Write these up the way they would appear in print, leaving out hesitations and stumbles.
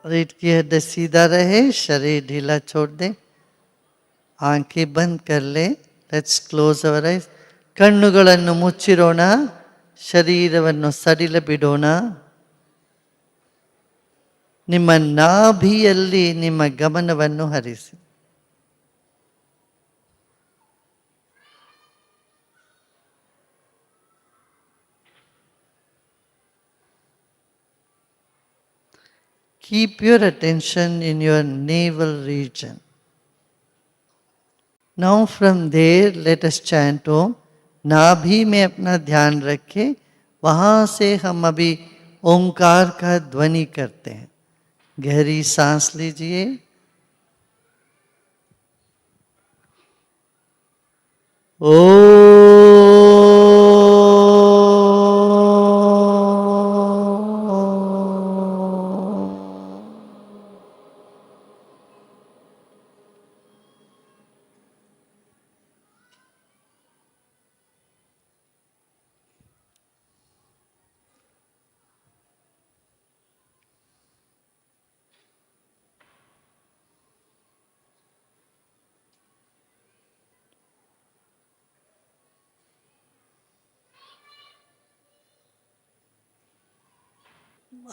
रीढ़ की हड्डी सीधा रहे, शरीर ढीला छोड़ दे, आंखें बंद कर ले. Let's close our eyes. ಕಣ್ಣುಗಳನ್ನು ಮುಚ್ಚಿರೋಣ, ಶರೀರವನ್ನು ಸಡಿಲ ಬಿಡೋಣ. ನಿಮ್ಮ ನಾಭಿಯಲ್ಲಿ ನಿಮ್ಮ ಗಮನವನ್ನು ಹರಿಸಿ. Keep your attention in your navel region. Now from there let us chant Om. नाभि में अपना ध्यान रखें, वहां से हम अभी ओंकार का ध्वनि करते हैं. गहरी सांस लीजिए. ओ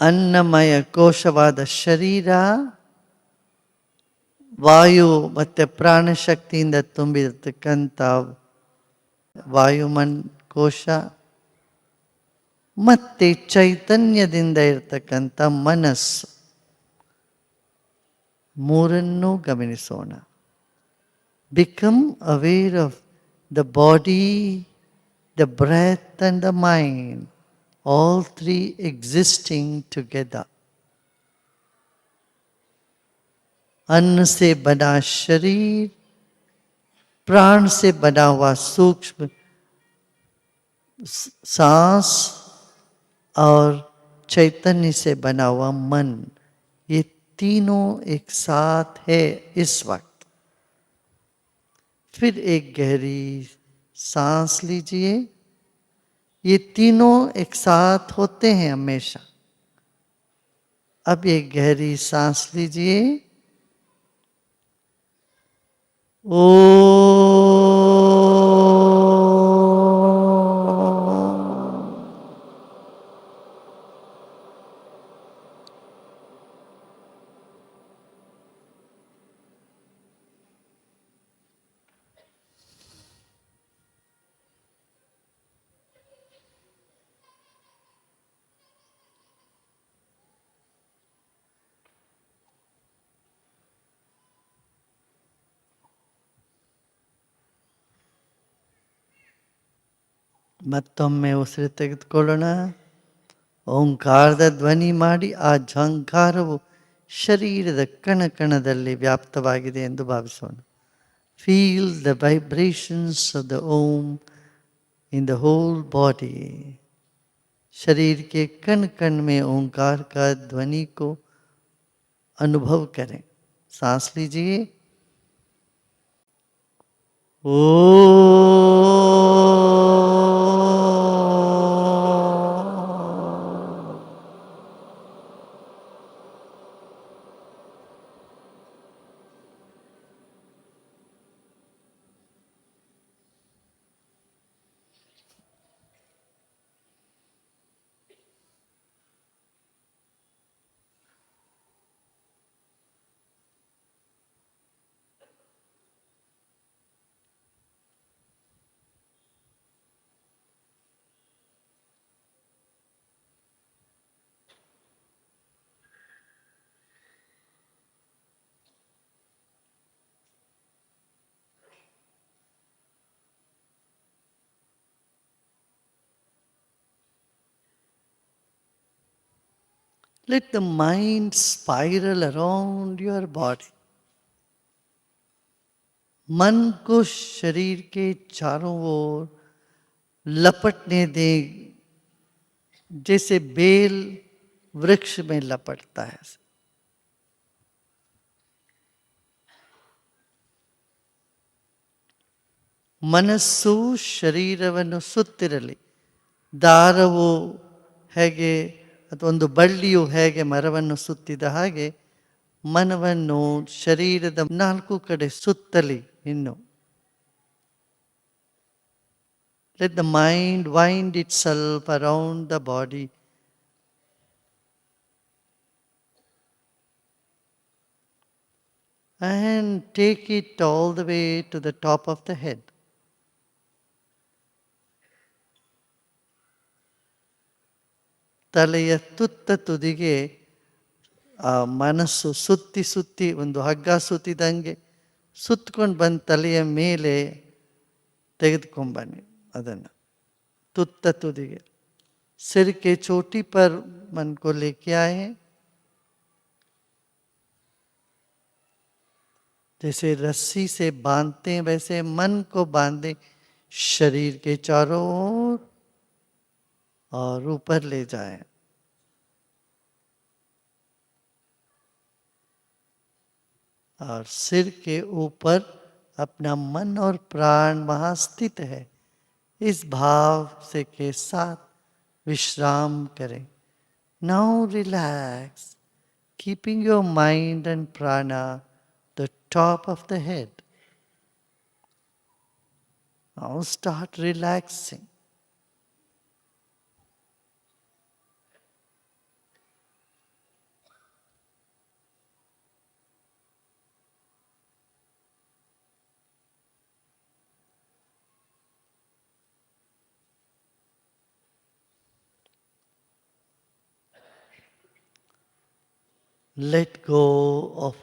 ಅನ್ನಮಯ ಕೋಶವಾದ ಶರೀರ ವಾಯು ಮತ್ತು ಪ್ರಾಣಶಕ್ತಿಯಿಂದ ತುಂಬಿರತಕ್ಕಂಥ ವಾಯುಮನ್ ಕೋಶ ಮತ್ತೆ ಚೈತನ್ಯದಿಂದ ಇರತಕ್ಕಂಥ ಮನಸ್ಸು, ಮೂರನ್ನೂ ಗಮನಿಸೋಣ. Become aware of the body, the breath and the mind, all three existing together. अन्न से बना शरीर, प्राण से बना हुआ सूक्ष्म सांस और चैतन्य से बना हुआ मन, ये तीनों एक साथ है इस वक्त. फिर एक गहरी सांस लीजिए. ये तीनों एक साथ होते हैं हमेशा. अब एक गहरी सांस लीजिए. ओ ಮತ್ತೊಮ್ಮೆ ಉಸಿರು ತೆಗೆದುಕೊಳ್ಳೋಣ. ಓಂಕಾರದ ಧ್ವನಿ ಮಾಡಿ ಆ ಝಂಕಾರವು ಶರೀರದ ಕಣಕಣದಲ್ಲಿ ವ್ಯಾಪ್ತವಾಗಿದೆ ಎಂದು ಭಾವಿಸೋಣ. Feel the vibrations of the Om in the whole body. शरीर के कण कण में ओंकार का ध्वनि को अनुभव करें. सांस लीजिए. ओ let the mind spiral around your body. मन को शरीर के चारों ओर लपटने दें, जैसे बेल वृक्ष में लपटता है. ಮನಸ್ಸು ಶರೀರವನ್ನು ಸುತ್ತಿರಲಿ. ದಾರವು ಹೇಗೆ ಅಥವಾ ಒಂದು ಬಳ್ಳಿಯು ಹೇಗೆ ಮರವನ್ನು ಸುತ್ತಿದ ಹಾಗೆ ಮನವನ್ನು ಶರೀರದ 4 ಕಡೆ ಸುತ್ತಲಿ ಇನ್ನು. Let the mind wind itself around the body. And take it all the way to the top of the head. ತಲೆಯ ತುತ್ತ ತುದಿಗೆ ಆ ಮನಸ್ಸು ಸುತ್ತಿ ಸುತ್ತಿ ಒಂದು ಹಗ್ಗ ಸುತ್ತಿದಂಗೆ ಸುತ್ತಕೊಂಡು ಬಂದು ತಲೆಯ ಮೇಲೆ ತೆಗೆದುಕೊಂಬನ್ನಿ ಅದನ್ನು ತುತ್ತ ತುದಿಗೆ. सिर के चोटी पर मन को लेके आए, जैसे रस्सी से बांधते हैं वैसे मन को बांधे शरीर के चारों ओर और ऊपर ले जाएं. और सिर के ऊपर अपना मन और प्राण वहाँ स्थित है. इस भाव से के साथ विश्राम करें. Now relax, keeping your mind and prana the top of the head. Now start relaxing. Let go of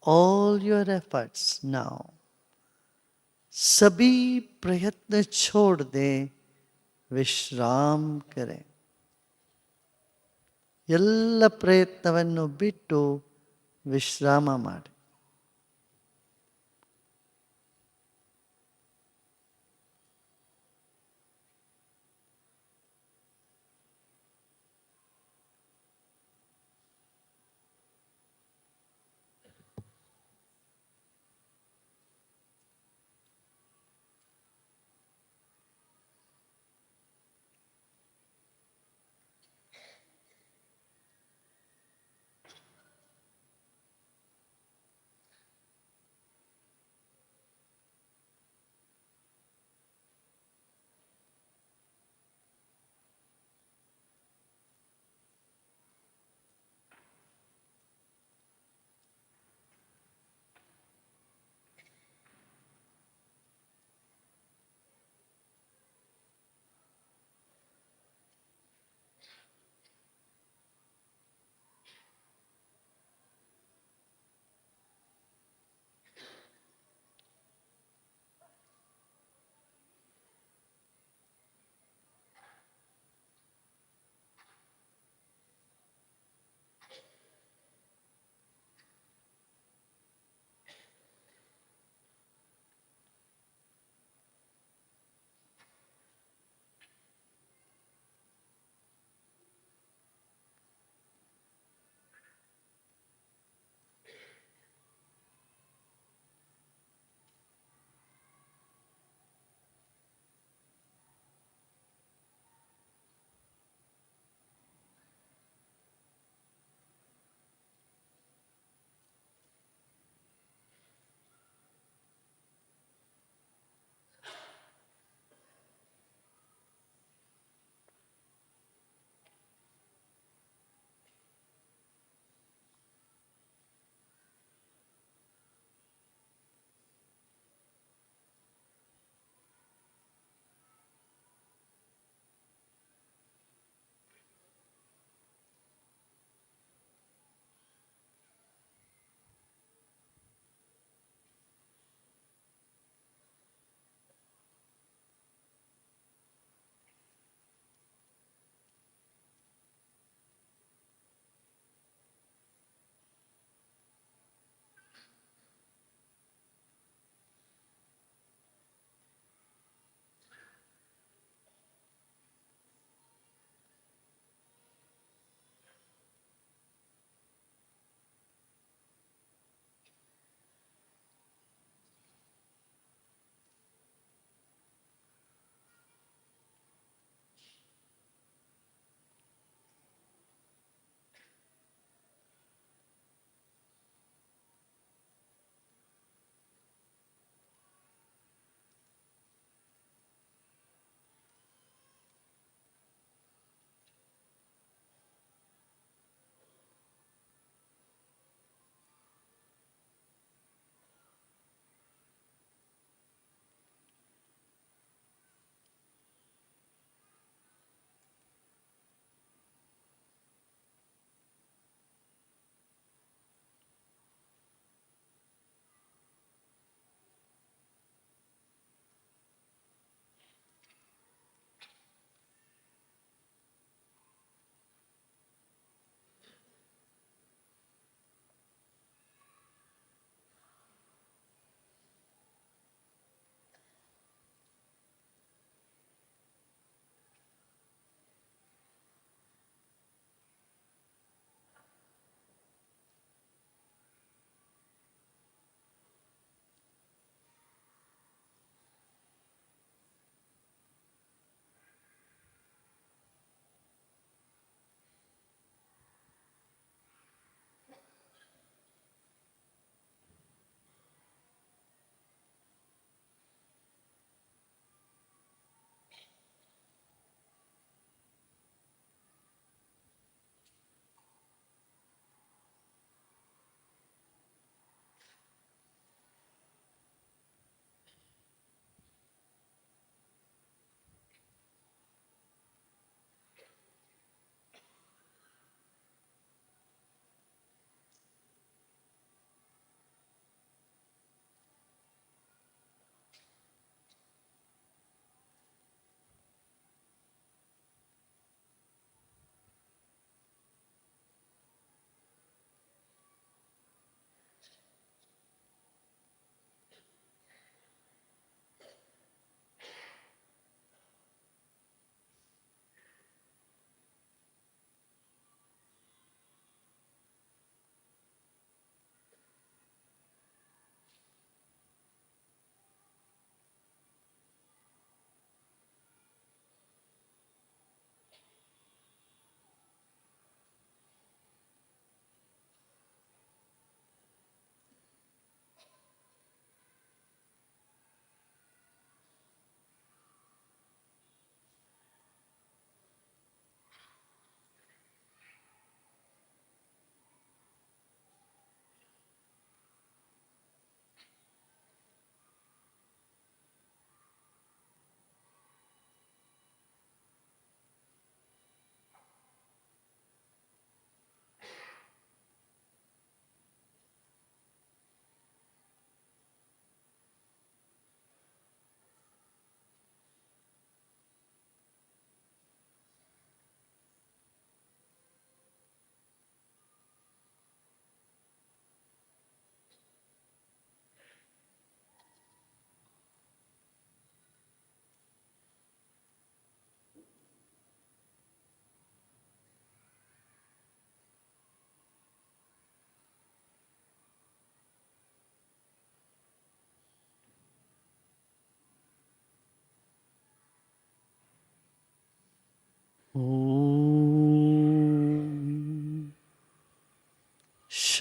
all your efforts now. सभी प्रयत्न छोड़ दें, ವಿಶ್ರಾಮ್ ಕರೆं. ಎಲ್ಲ ಪ್ರಯತ್ನವನ್ನು ಬಿಟ್ಟು ವಿಶ್ರಾಮ ಮಾಡಿ.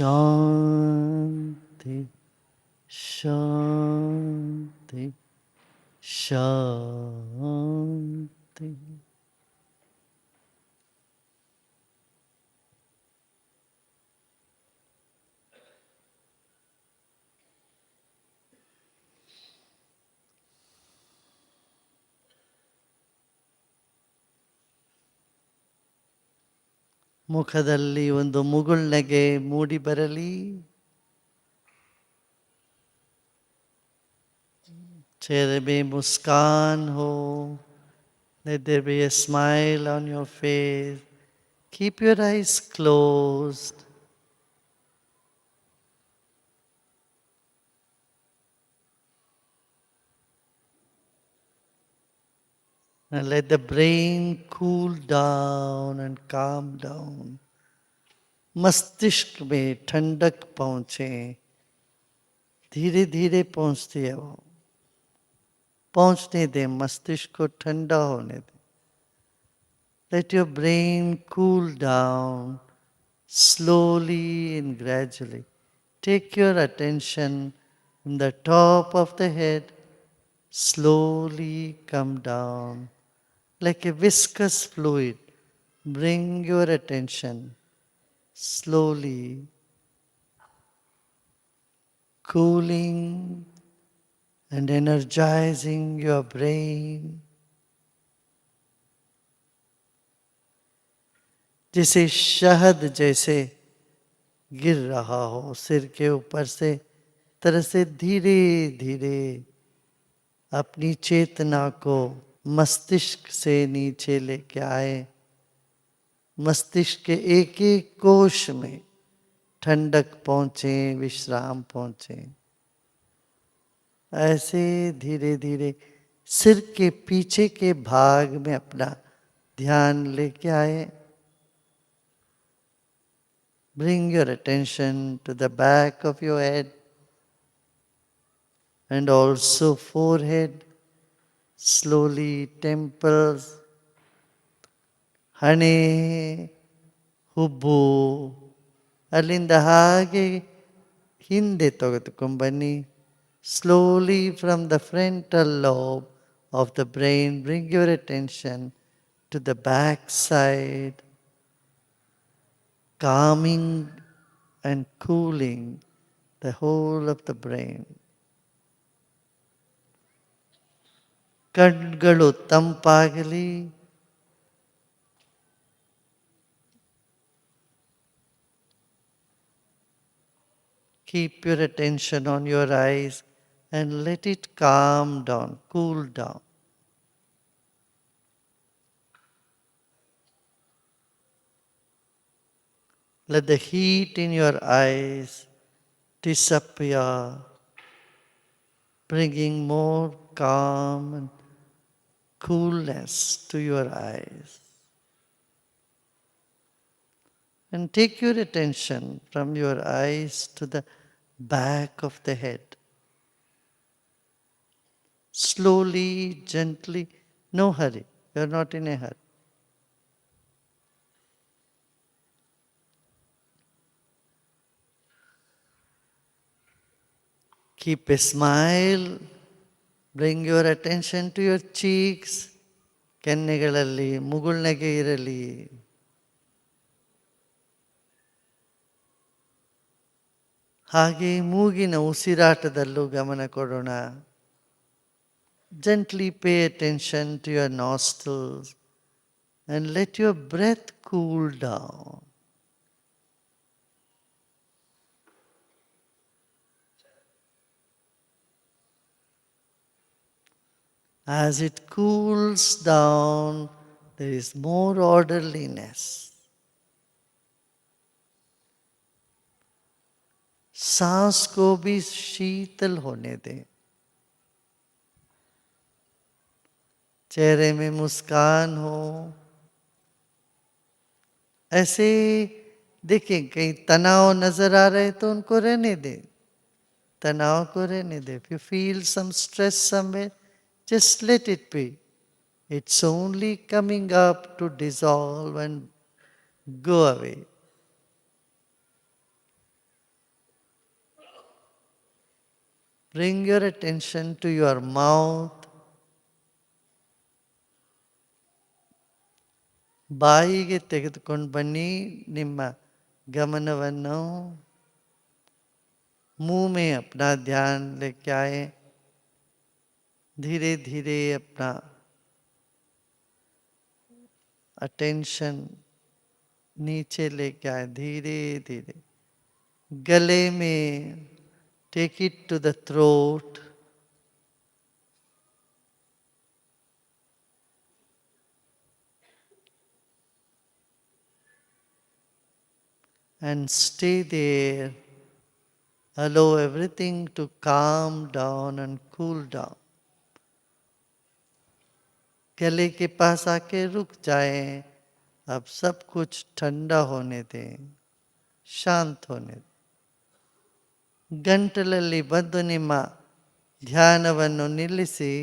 Shanti, Shanti, Shanti. ಮುಖದಲ್ಲಿ ಒಂದು ಮುಗುಳ್ನಗೆ ಮೂಡಿ ಬರಲಿ. चेहरे में मुस्कान हो. Let there be a smile on your face. Keep your eyes closed. And let the brain cool down and calm down. मस्तिष्क में ठंडक पहुंचे. धीरे धीरे पहुंचती है वो. पहुंचने दे, मस्तिष्क को ठंडा होने दे. Let your brain cool down slowly and gradually. Take your attention from the top of the head, slowly come down like a viscous fluid. Bring your attention slowly, cooling and energizing your brain. जैसे शहद जैसे गिर रहा हो सिर के ऊपर से, तरह से धीरे धीरे अपनी चेतना को मस्तिष्क से नीचे लेके आए. मस्तिष्क के एक एक कोश में ठंडक पहुंचे, विश्राम पहुंचे. ऐसे धीरे धीरे सिर के पीछे के भाग में अपना ध्यान लेके आए. Bring your attention to the back of your head and also forehead, slowly temples, ಹಣೆ, ಹುಬ್ಬು, ಅಲ್ಲಿಂದ ಹಾಗೆ ಹಿಂದೆ ತೆಗೆದುಕೊಂಡ್ಬನ್ನಿ. Slowly from the frontal lobe of the brain, bring your attention to the back side, calming and cooling the whole of the brain. ಕಣ್ಗಳು ತಂಪಾಗಲಿ. Keep your attention on your eyes and let it calm down, cool down. Let the heat in your eyes disappear, bringing more calm and coolness to your eyes. And take your attention from your eyes to the back of the head. Slowly, gently, no hurry. You're not in a hurry. Keep a smile. Bring your attention to your cheeks. ಕೆನ್ನೆಗಳಲ್ಲಿ ಮುಗುಳ್ನಗೆ ಇರಲಿ. ಹಾಗೆ ಮೂಗಿನ ಉಸಿರಾಟದಲ್ಲೂ ಗಮನ ಕೊಡೋಣ. Gently pay attention to your nostrils and let your breath cool down. As it cools down, there is more orderliness. सांस को भी शीतल होने दें. चेहरे में मुस्कान हो. ऐसे देखें कहीं तनाव नजर आ रहे तो उनको रहने दें. तनाव को रहने दें. If you feel some stress somewhere, just let it be. It's only coming up to dissolve and go away. Bring your attention to your mouth. ಬಾಯಿಗೆ ತೆಗೆದುಕೊಂಡು ಬನ್ನಿ ನಿಮ್ಮ ಗಮನವನ್ನು. मुंह में अपना ध्यान लेके आए. धीरे धीरे अपना अटेंशन नीचे लेके आए. धीरे धीरे गले में. Take it to the throat. And stay there. Allow everything to calm down and cool down. गले के पास आके रुक जाए. अब सब कुछ ठंडा होने दें, शांत होने दें. ಗಂಟಲಲ್ಲಿ ಬಂದು ನಿಮ್ಮ ಧ್ಯಾನವನ್ನು ನಿಲ್ಲಿಸಿ.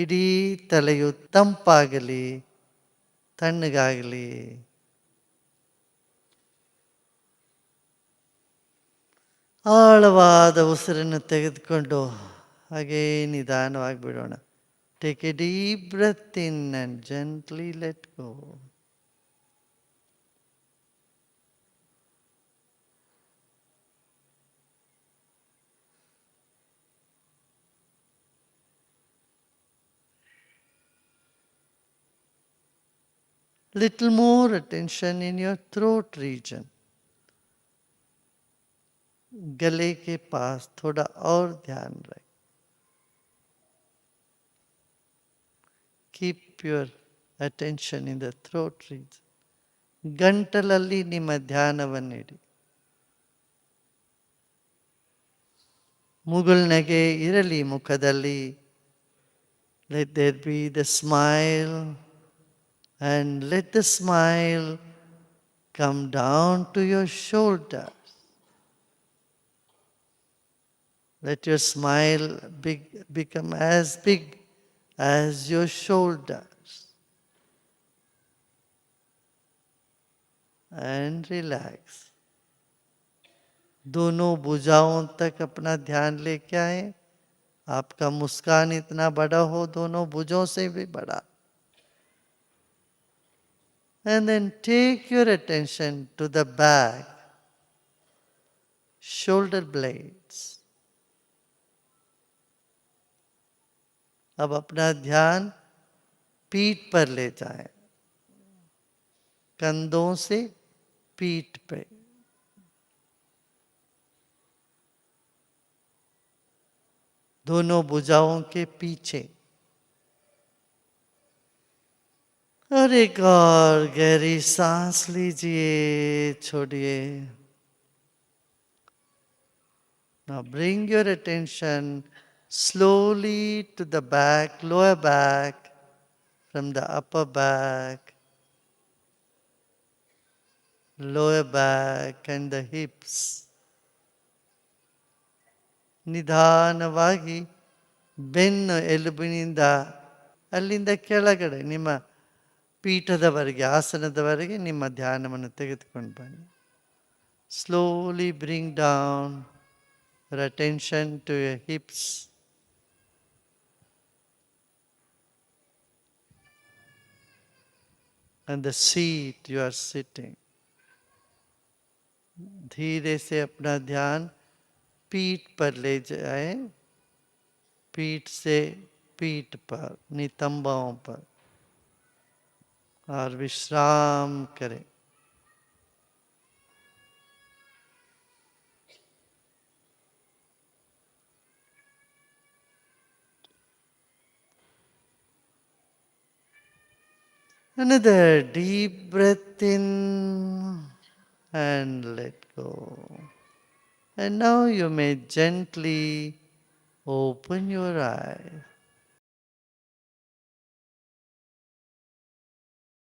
ಇಡೀ ತಲೆಯು ತಂಪಾಗಲಿ, ತಣ್ಣಗಾಗಲಿ. ಆಳವಾದ ಉಸಿರನ್ನು ತೆಗೆದುಕೊಂಡು ಹಾಗೇ ನಿಧಾನವಾಗಿ ಬಿಡೋಣ. Take a deep breath in and gently let go. Little more attention in your throat region. गले के पास थोड़ा और ध्यान रहे. Keep your attention in the throat region. ಗಂಟಲಲ್ಲಿ ನಿಮ್ಮ ಧ್ಯಾನವನ್ನಿಡಿ. ಮುಗುಳ್ನಗೆ ಇರಲಿ ಮುಖದಲ್ಲಿ. Let there be the smile. And let the smile come down to your shoulders. Let your smile become as big as your shoulders. And relax. दोनों भुजाओं तक अपना ध्यान लेके आए. आपका मुस्कान इतना बड़ा हो, दोनों भुजों से भी बड़ा. And then take your attention to the back, shoulder blades. अब अपना ध्यान पीठ पर ले जाएं. कंधों से पीठ पे. दोनों भुजाओं के पीछे. और एक और गहरी सांस लीजिए, छोड़िए. Now bring your attention slowly to the back, lower back, from the upper back, lower back and the hips. ನಿಧಾನವಾಗಿ ಬೆನ್ನು ಎಲುಬಿನಿಂದ ಅಲ್ಲಿಂದ ಕೆಳಗಡೆ ನಿಮ್ಮ ಪೀಠದವರೆಗೆ, ಆಸನದವರೆಗೆ ನಿಮ್ಮ ಧ್ಯಾನವನ್ನು ತೆಗೆದುಕೊಂಡು ಬನ್ನಿ. Slowly bring down your attention to your hips. And the seat you are sitting. धीरे से अपना ध्यान पीठ पर ले जाए. पीठ से पीठ पर, नितंबों पर. और विश्राम करें. Another deep breath in and let go. And now you may gently open your eyes.